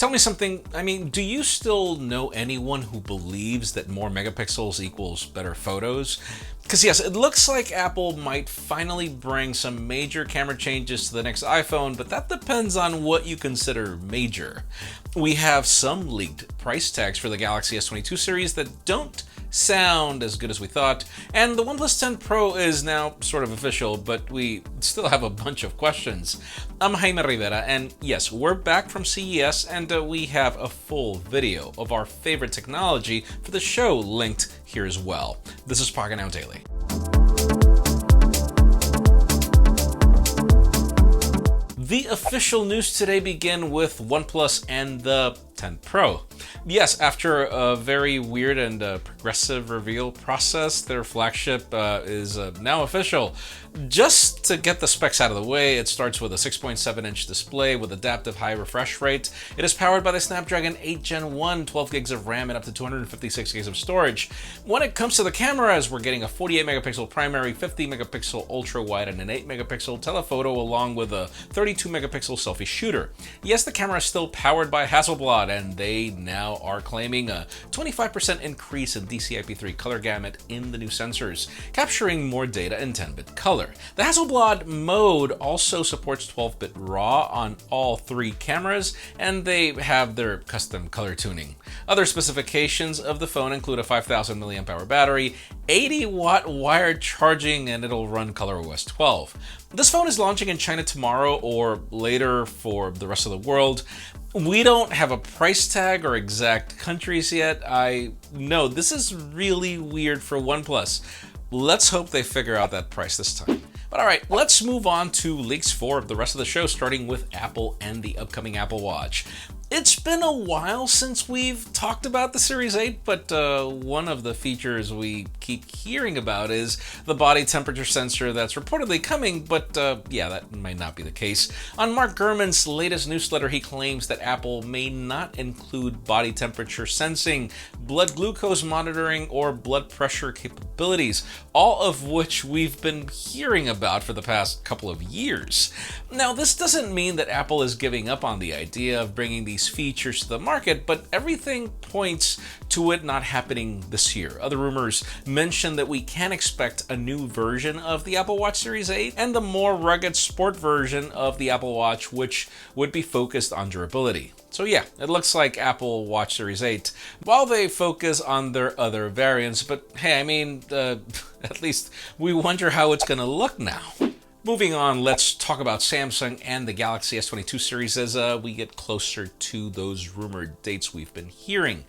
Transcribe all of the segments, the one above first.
Tell me something, I mean, do you still know anyone who believes that more megapixels equals better photos? Because yes, it looks like Apple might finally bring some major camera changes to the next iPhone, but that depends on what you consider major. We have some leaked price tags for the Galaxy S22 series that don't sound as good as we thought, and the OnePlus 10 Pro is now sort of official, but we still have a bunch of questions. I'm Jaime Rivera, and yes, we're back from CES, and we have a full video of our favorite technology for the show linked here as well. This is Pocketnow Daily. The official news today begin with OnePlus and the 10 Pro. Yes, after a very weird and progressive reveal process, their flagship is now official. Just to get the specs out of the way, it starts with a 6.7-inch display with adaptive high refresh rate. It is powered by the Snapdragon 8 Gen 1, 12 gigs of RAM and up to 256 gigs of storage. When it comes to the cameras, we're getting a 48 megapixel primary, 50 megapixel ultra wide, and an 8 megapixel telephoto along with a 32 megapixel selfie shooter. Yes, the camera is still powered by Hasselblad, and they now are claiming a 25% increase in DCI-P3 color gamut in the new sensors, capturing more data in 10-bit color. The Hasselblad mode also supports 12-bit RAW on all three cameras, and they have their custom color tuning. Other specifications of the phone include a 5,000 mAh battery, 80-watt wired charging, and it'll run ColorOS 12. This phone is launching in China tomorrow or later for the rest of the world. We don't have a price tag or exact countries yet. I know this is really weird for OnePlus. Let's hope they figure out that price this time. But alright, let's move on to leaks for the rest of the show, starting with Apple and the upcoming Apple Watch. It's been a while since we've talked about the Series 8, but one of the features we keep hearing about is the body temperature sensor that's reportedly coming, but yeah, that might not be the case. On Mark Gurman's latest newsletter, he claims that Apple may not include body temperature sensing, blood glucose monitoring, or blood pressure capabilities, all of which we've been hearing about for the past couple of years. Now, this doesn't mean that Apple is giving up on the idea of bringing these features to the market, but everything points to it not happening this year. Other rumors mention that we can expect a new version of the Apple Watch Series 8 and the more rugged sport version of the Apple Watch, which would be focused on durability. So yeah, it looks like Apple Watch Series 8, while they focus on their other variants, but hey, I mean, at least we wonder how it's gonna look now. Moving on, let's talk about Samsung and the Galaxy S22 series as we get closer to those rumored dates we've been hearing.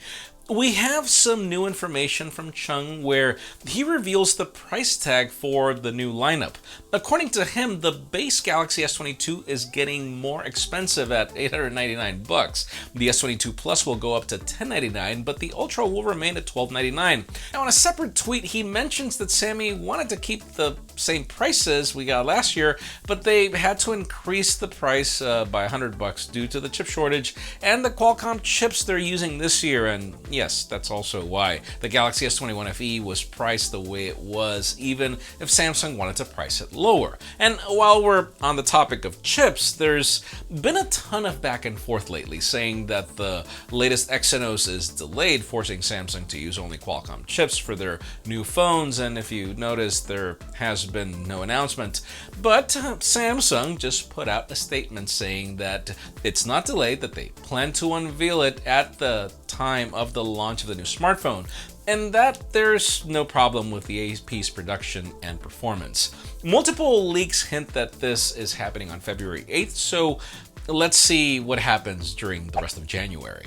We have some new information from Chung where he reveals the price tag for the new lineup. According to him, the base Galaxy S22 is getting more expensive at $899. The S22 Plus will go up to $1099, but the Ultra will remain at $1299. Now, in a separate tweet, he mentions that Sammy wanted to keep the same prices we got last year, but they had to increase the price by $100 due to the chip shortage and the Qualcomm chips they're using this year. And yes, that's also why the Galaxy S21 FE was priced the way it was, even if Samsung wanted to price it lower. And while we're on the topic of chips, there's been a ton of back and forth lately saying that the latest Exynos is delayed, forcing Samsung to use only Qualcomm chips for their new phones. And if you notice, there has been no announcement. But Samsung just put out a statement saying that it's not delayed, that they plan to unveil it at the time of the launch of the new smartphone, and that there's no problem with the AP's production and performance. Multiple leaks hint that this is happening on February 8th, so let's see what happens during the rest of January.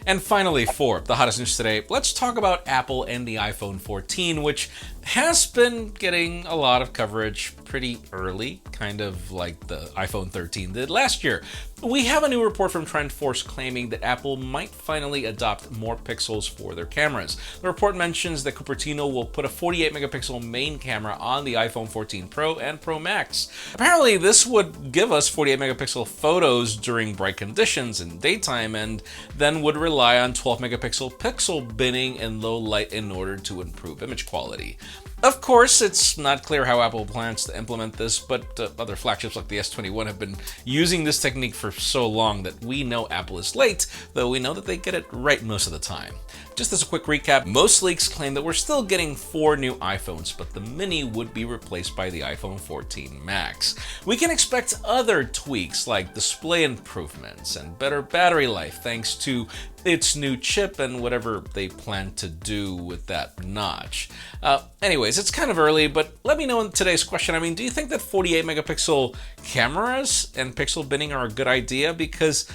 And finally, for the hottest news today, let's talk about Apple and the iPhone 14, which has been getting a lot of coverage pretty early, kind of like the iPhone 13 did last year. We have a new report from TrendForce claiming that Apple might finally adopt more pixels for their cameras. The report mentions that Cupertino will put a 48 megapixel main camera on the iPhone 14 Pro and Pro Max. Apparently, this would give us 48 megapixel photos during bright conditions in daytime, and then would rely on 12 megapixel pixel binning in low light in order to improve image quality. Of course, it's not clear how Apple plans to implement this, but other flagships like the S21 have been using this technique for so long that we know Apple is late, though we know that they get it right most of the time. Just as a quick recap, most leaks claim that we're still getting 4 new iPhones, but the Mini would be replaced by the iPhone 14 Max. We can expect other tweaks like display improvements and better battery life thanks to its new chip and whatever they plan to do with that notch. Anyways, it's kind of early, but let me know in today's question. I mean, do you think that 48 megapixel cameras and pixel binning are a good idea? Because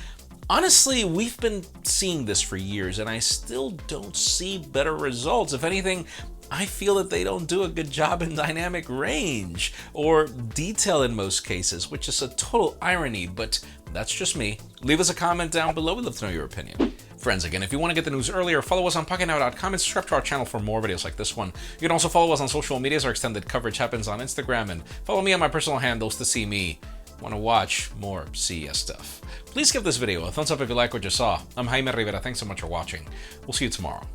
honestly, we've been seeing this for years and I still don't see better results. If anything, I feel that they don't do a good job in dynamic range or detail in most cases, which is a total irony, but that's just me. Leave us a comment down below. We'd love to know your opinion. Friends, again, if you want to get the news earlier, follow us on Pocketnow.com and subscribe to our channel for more videos like this one. You can also follow us on social media. Our extended coverage happens on Instagram, and follow me on my personal handles to see me want to watch more CES stuff. Please give this video a thumbs up if you like what you saw. I'm Jaime Rivera. Thanks so much for watching. We'll see you tomorrow.